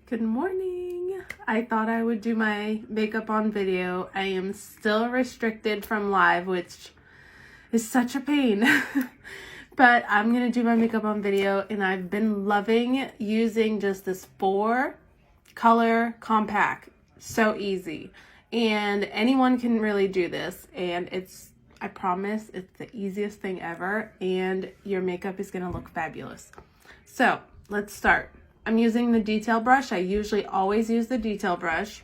Good morning. I thought I would do my makeup on video. I am still restricted from live, which is such a pain. But I'm going to do my makeup on video, and I've been loving using just this 4-color compact. So easy. And anyone can really do this, and I promise it's the easiest thing ever, and your makeup is going to look fabulous. So let's start. I'm using the detail brush. I usually always use the detail brush,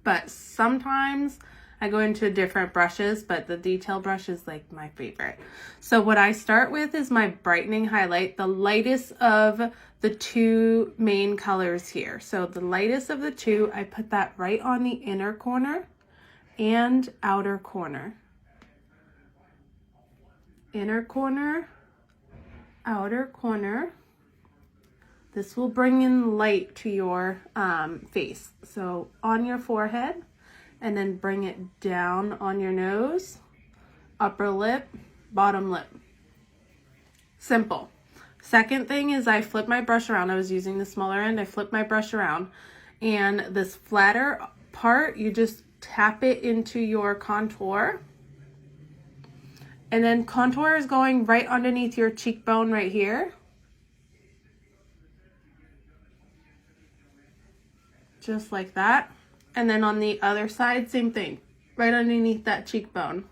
but sometimes I go into different brushes, but the detail brush is like my favorite. So what I start with is my Brightening Highlight, the lightest of the two main colors here. So the lightest of the two, I put that right on the inner corner and outer corner. Inner corner, outer corner. This will bring in light to your face. So on your forehead, and then bring it down on your nose, upper lip, bottom lip. Simple. Second thing is I flip my brush around. I was using the smaller end. I flip my brush around, and this flatter part, you just tap it into your contour. And then contour is going right underneath your cheekbone right here. Just like that. And then on the other side, same thing, right underneath that cheekbone.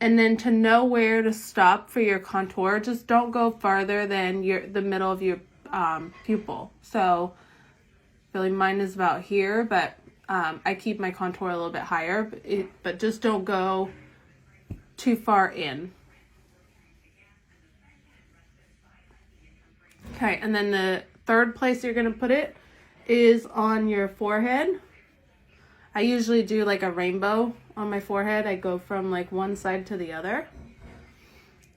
And then to know where to stop for your contour, just don't go farther than the middle of your pupil. So really mine is about here, but I keep my contour a little bit higher, but just don't go too far in. Okay, and then the third place you're gonna put it is on your forehead. I usually do like a rainbow on my forehead. I go from like one side to the other.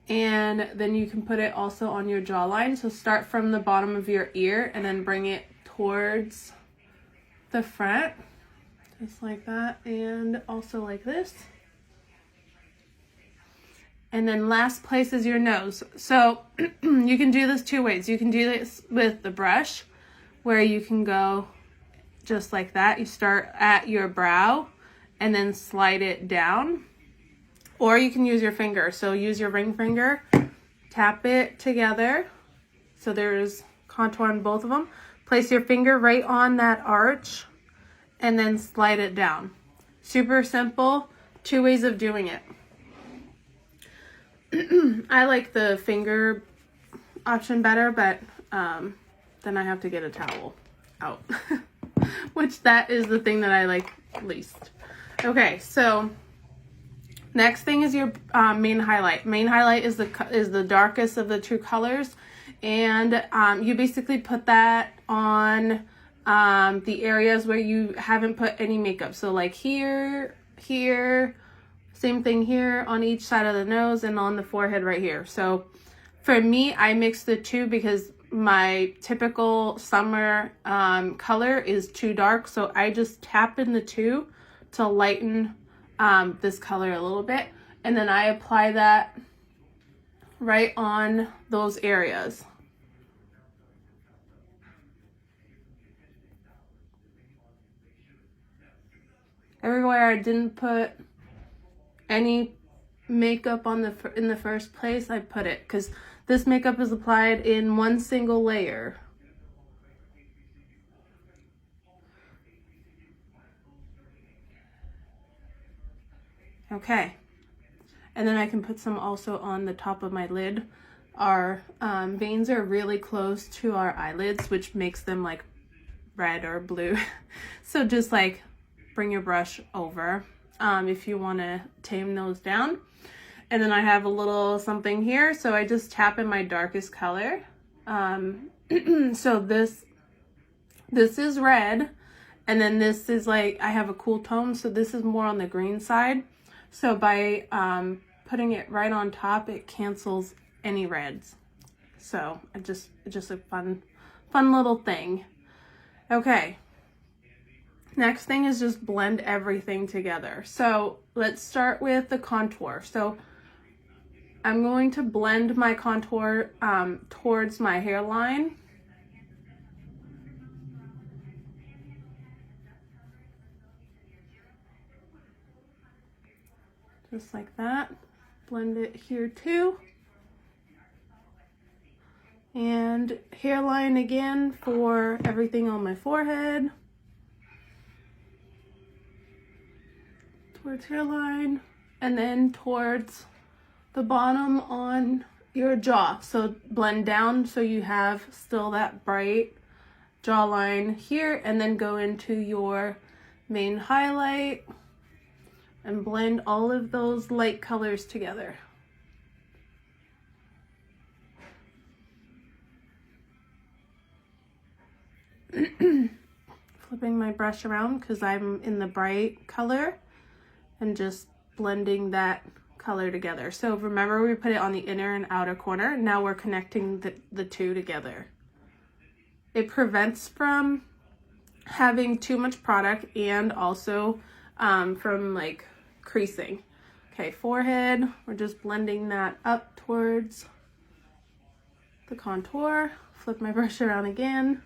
And then you can put it also on your jawline. So start from the bottom of your ear and then bring it towards the front. Just like that. And also like this. And then last place is your nose. So you can do this two ways. You can do this with the brush, where you can go just like that. You start at your brow and then slide it down. Or you can use your finger. So use your ring finger, tap it together. So there's contour on both of them. Place your finger right on that arch and then slide it down. Super simple. 2 ways of doing it. I like the finger option better, but then I have to get a towel out, which that is the thing that I like least. Okay, so next thing is your main highlight. Main highlight is the darkest of the two colors, and you basically put that on the areas where you haven't put any makeup. So like here, same thing here on each side of the nose and on the forehead right here. So for me, I mix the two because my typical summer color is too dark. So I just tap in the two to lighten this color a little bit. And then I apply that right on those areas. Everywhere I didn't put any makeup on in the first place, I put it, because this makeup is applied in one single layer. Okay, and then I can put some also on the top of my lid. Our veins are really close to our eyelids, which makes them like red or blue. So just like bring your brush over if you want to tame those down. And then I have a little something here, so I just tap in my darkest color. So this is red, and then this is like, I have a cool tone, so this is more on the green side. So by putting it right on top, it cancels any reds. So it's just a fun little thing. Okay. Next thing is just blend everything together. So let's start with the contour. So I'm going to blend my contour towards my hairline. Just like that. Blend it here too. And hairline again for everything on my forehead. Towards hairline. And then towards the bottom on your jaw. So blend down so you have still that bright jawline here. And then go into your main highlight. And blend all of those light colors together. Flipping my brush around because I'm in the bright color and just blending that color together. So remember, we put it on the inner and outer corner. Now we're connecting the two together. It prevents from having too much product and also from like creasing. Okay, forehead, we're just blending that up towards the contour. Flip my brush around again.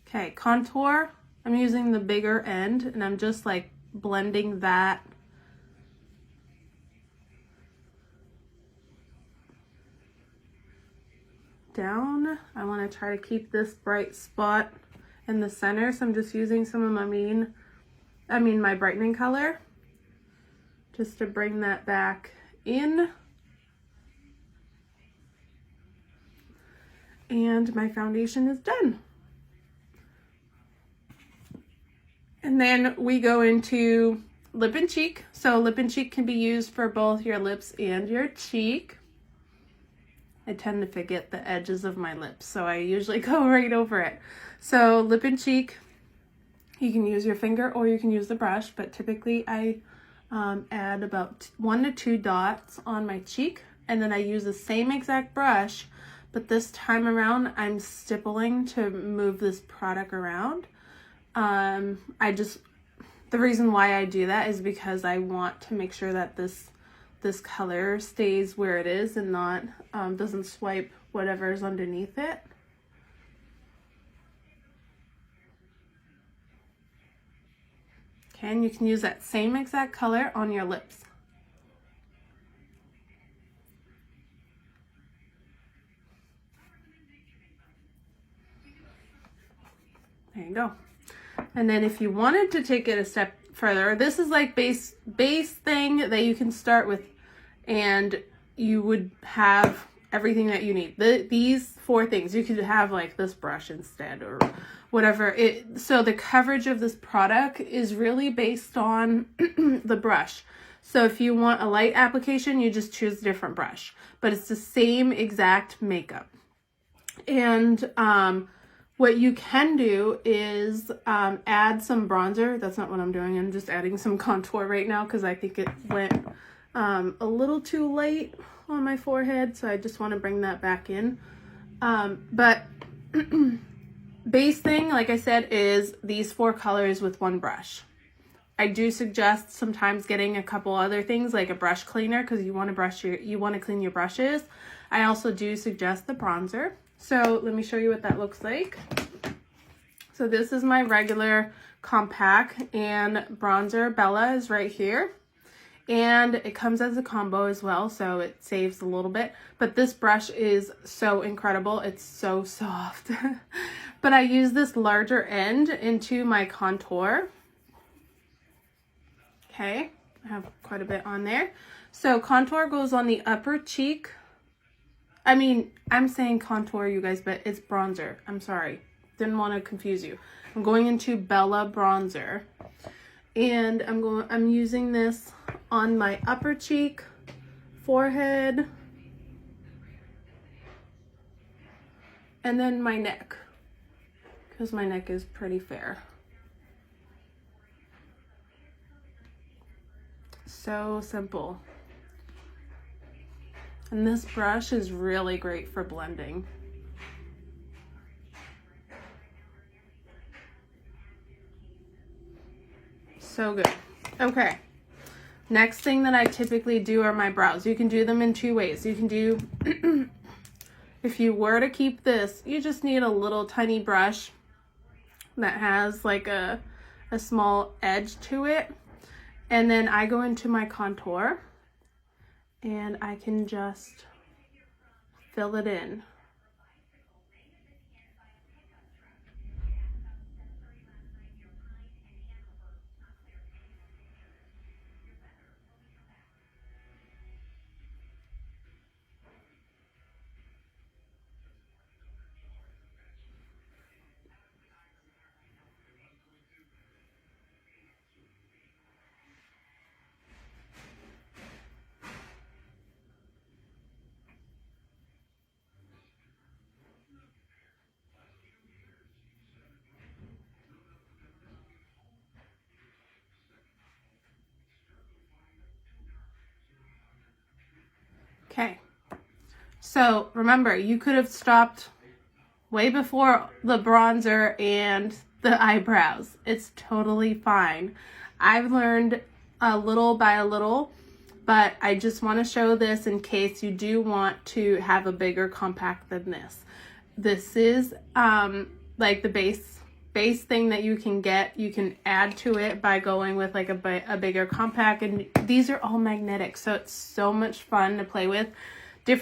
Okay, contour, I'm using the bigger end and I'm just like blending that down. I want to try to keep this bright spot in the center, so I'm just using some of my brightening color just to bring that back in. And my foundation is done. And then we go into lip and cheek. So lip and cheek can be used for both your lips and your cheek. I tend to forget the edges of my lips, so I usually go right over it. So lip and cheek, you can use your finger or you can use the brush, but typically I add about 1 to 2 dots on my cheek, and then I use the same exact brush, but this time around I'm stippling to move this product around. The reason why I do that is because I want to make sure that this color stays where it is and not doesn't swipe whatever's underneath it. Okay, and you can use that same exact color on your lips. There you go. And then if you wanted to take it a step further, this is like base thing that you can start with, and you would have everything that you need. These 4 things, you could have like this brush instead or whatever. So the coverage of this product is really based on the brush. So if you want a light application, you just choose a different brush, but it's the same exact makeup. And what you can do is add some bronzer. That's not what I'm doing. I'm just adding some contour right now because I think it went a little too light on my forehead. So I just want to bring that back in. But base thing, like I said, is these 4 colors with 1 brush. I do suggest sometimes getting a couple other things like a brush cleaner because you want to clean your brushes. I also do suggest the bronzer. So let me show you what that looks like. So this is my regular compact, and bronzer Bella is right here. And it comes as a combo as well, so it saves a little bit. But this brush is so incredible. It's so soft. But I use this larger end into my contour. Okay, I have quite a bit on there. So contour goes on the upper cheek. I mean, I'm saying contour, you guys, but it's bronzer. I'm sorry. Didn't want to confuse you. I'm going into Bella bronzer. And I'm using this on my upper cheek, forehead, and then my neck, because my neck is pretty fair. So simple. And this brush is really great for blending. So good. Okay. Next thing that I typically do are my brows. You can do them in 2 ways. You can do if you were to keep this, you just need a little tiny brush that has like a small edge to it. And then I go into my contour and I can just fill it in. Okay, so remember, you could have stopped way before the bronzer and the eyebrows. It's totally fine. I've learned a little by a little, but I just want to show this in case you do want to have a bigger compact than this. This is like the base thing that you can get. You can add to it by going with like a bigger compact, and these are all magnetic, so it's so much fun to play with.